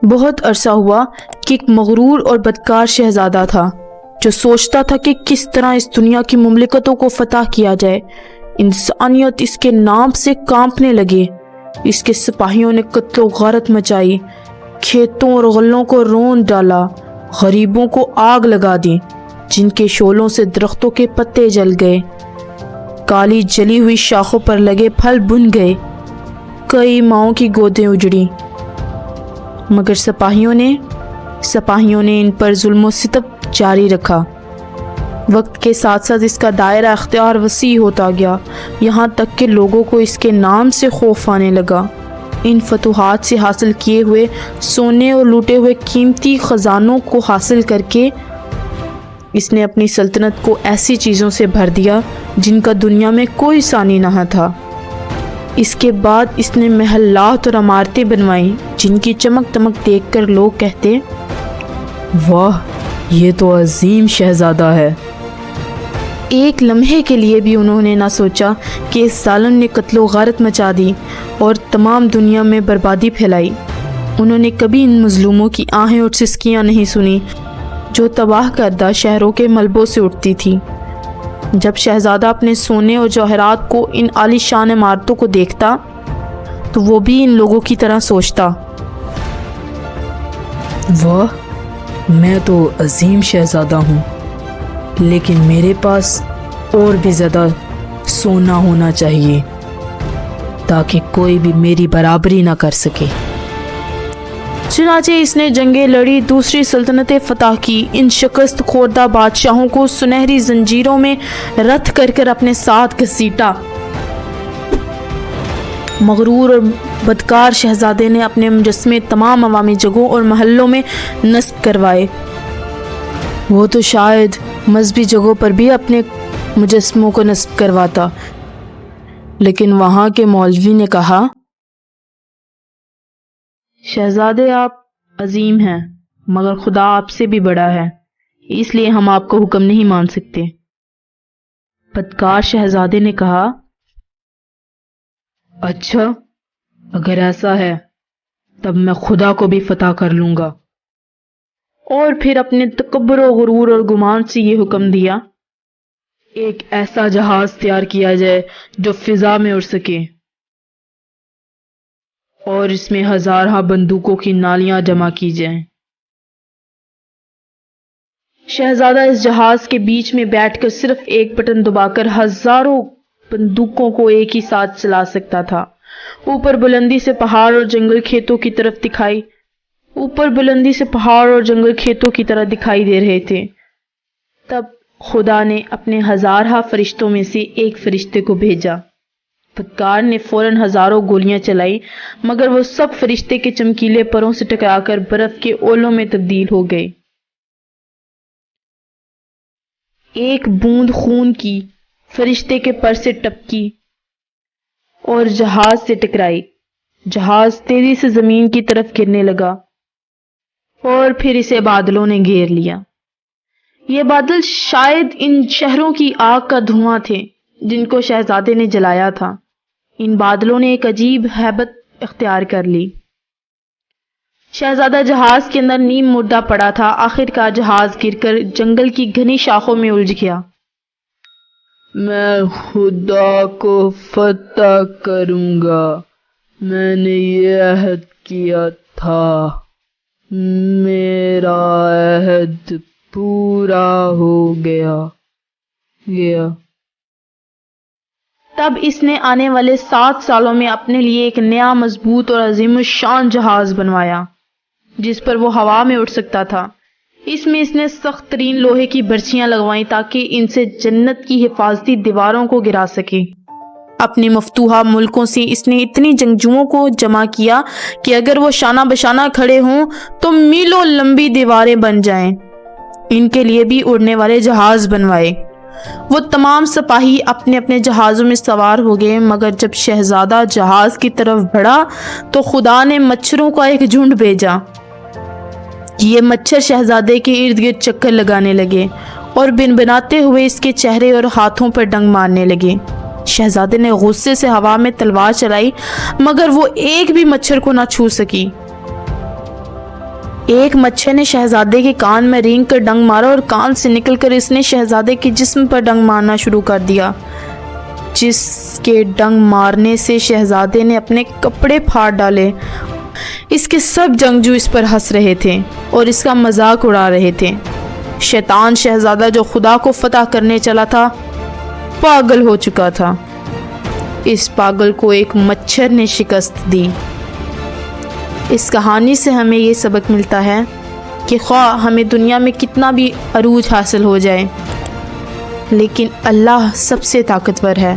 بہت عرصہ ہوا کہ ایک مغرور اور بدکار شہزادہ تھا جو سوچتا تھا کہ کس طرح اس دنیا کی مملکتوں کو فتح کیا جائے۔ انسانیت اس کے نام سے کانپنے لگے۔ اس کے سپاہیوں نے قتل و غارت مچائی، کھیتوں اور غلوں کو روند ڈالا، غریبوں کو آگ لگا دی جن کے شعلوں سے درختوں کے پتے جل گئے، کالی جلی ہوئی شاخوں پر لگے پھل بن گئے، کئی ماؤں کی گودیں اجڑی۔ مگر سپاہیوں نے ان پر ظلم و ستم جاری رکھا۔ وقت کے ساتھ ساتھ اس کا دائرہ اختیار وسیع ہوتا گیا، یہاں تک کہ لوگوں کو اس کے نام سے خوف آنے لگا۔ ان فتوحات سے حاصل کیے ہوئے سونے اور لوٹے ہوئے قیمتی خزانوں کو حاصل کر کے اس نے اپنی سلطنت کو ایسی چیزوں سے بھر دیا جن کا دنیا میں کوئی ثانی نہ تھا۔ اس کے بعد اس نے محلات اور عمارتیں بنوائیں جن کی چمک دمک دیکھ کر لوگ کہتے، واہ، یہ تو عظیم شہزادہ ہے۔ ایک لمحے کے لیے بھی انہوں نے نہ سوچا کہ اس ظالم نے قتل و غارت مچا دی اور تمام دنیا میں بربادی پھیلائی۔ انہوں نے کبھی ان مظلوموں کی آہیں اور سسکیاں نہیں سنی جو تباہ کردہ شہروں کے ملبوں سے اٹھتی تھی۔ جب شہزادہ اپنے سونے اور جواہرات کو ان عالی شان عمارتوں کو دیکھتا تو وہ بھی ان لوگوں کی طرح سوچتا، واہ، میں تو عظیم شہزادہ ہوں، لیکن میرے پاس اور بھی زیادہ سونا ہونا چاہیے تاکہ کوئی بھی میری برابری نہ کر سکے۔ چنانچہ اس نے جنگیں لڑی، دوسری سلطنتیں فتح کی، ان شکست خوردہ بادشاہوں کو سنہری زنجیروں میں رتھ کر کر اپنے ساتھ گھسیٹا۔ مغرور اور بدکار شہزادے نے اپنے مجسمے تمام عوامی جگہوں اور محلوں میں نصب کروائے۔ وہ تو شاید مذہبی جگہوں پر بھی اپنے مجسموں کو نصب کرواتا، لیکن وہاں کے مولوی نے کہا، شہزادے آپ عظیم ہیں مگر خدا آپ سے بھی بڑا ہے، اس لیے ہم آپ کو حکم نہیں مان سکتے۔ بدکار شہزادے نے کہا، اچھا، اگر ایسا ہے تب میں خدا کو بھی فتح کر لوں گا۔ اور پھر اپنے تکبر و غرور اور گمان سے یہ حکم دیا، ایک ایسا جہاز تیار کیا جائے جو فضا میں اڑ سکے اور اس میں ہزارہ بندوقوں کی نالیاں جمع کی جائیں۔ شہزادہ اس جہاز کے بیچ میں بیٹھ کر صرف ایک بٹن دبا کر ہزاروں بندوقوں کو ایک ہی ساتھ چلا سکتا تھا۔ اوپر بلندی سے پہاڑ اور جنگل کھیتوں کی طرح دکھائی دے رہے تھے۔ تب خدا نے اپنے ہزارہ فرشتوں میں سے ایک فرشتے کو بھیجا۔ بدکار نے فوراً ہزاروں گولیاں چلائی، مگر وہ سب فرشتے کے چمکیلے پروں سے ٹکرا کر برف کے اولوں میں تبدیل ہو گئے۔ ایک بوند خون کی فرشتے کے پر سے ٹپکی اور جہاز سے ٹکرائی۔ جہاز تیزی سے زمین کی طرف گرنے لگا اور پھر اسے بادلوں نے گھیر لیا۔ یہ بادل شاید ان شہروں کی آگ کا دھواں تھے جن کو شہزادے نے جلایا تھا۔ ان بادلوں نے ایک عجیب ہیبت اختیار کر لی۔ شہزادہ جہاز کے اندر نیم مردہ پڑا تھا۔ آخرکار جہاز گر کر جنگل کی گھنی شاخوں میں الجھ گیا۔ میں خدا کو فتح کروں گا، میں نے یہ عہد کیا تھا، میرا عہد پورا ہو گیا۔ تب اس نے آنے والے 7 سالوں میں اپنے لیے ایک نیا مضبوط اور عظیم الشان جہاز بنوایا جس پر وہ ہوا میں اڑ سکتا تھا۔ اس میں اس نے سخت ترین لوہے کی برچیاں لگوائیں تاکہ ان سے جنت کی حفاظتی دیواروں کو گرا سکے۔ اپنے مفتوحہ ملکوں سے اس نے اتنی جنگجوؤں کو جمع کیا کہ اگر وہ شانہ بشانہ کھڑے ہوں تو میلوں لمبی دیواریں بن جائیں۔ ان کے لیے بھی اڑنے والے جہاز بنوائے۔ وہ تمام سپاہی اپنے اپنے جہازوں میں سوار ہو گئے، مگر جب شہزادہ جہاز کی طرف بڑھا تو خدا نے مچھروں کا ایک جھنڈ بھیجا۔ یہ مچھر شہزادے کے ارد گرد چکر لگانے لگے اور بنبناتے ہوئے اس کے چہرے اور ہاتھوں پر ڈنگ مارنے لگے۔ شہزادے نے غصے سے ہوا میں تلوار چلائی، مگر وہ ایک بھی مچھر کو نہ چھو سکی۔ ایک مچھر نے شہزادے کے کان میں رینگ کر ڈنگ مارا اور کان سے نکل کر اس نے شہزادے کے جسم پر ڈنگ مارنا شروع کر دیا، جس کے ڈنگ مارنے سے شہزادے نے اپنے کپڑے پھاڑ ڈالے۔ اس کے سب جنگجو اس پر ہنس رہے تھے اور اس کا مذاق اڑا رہے تھے۔ شیطان شہزادہ جو خدا کو فتح کرنے چلا تھا پاگل ہو چکا تھا۔ اس پاگل کو ایک مچھر نے شکست دی۔ اس کہانی سے ہمیں یہ سبق ملتا ہے کہ خواہ ہمیں دنیا میں کتنا بھی عروج حاصل ہو جائے، لیکن اللہ سب سے طاقتور ہے۔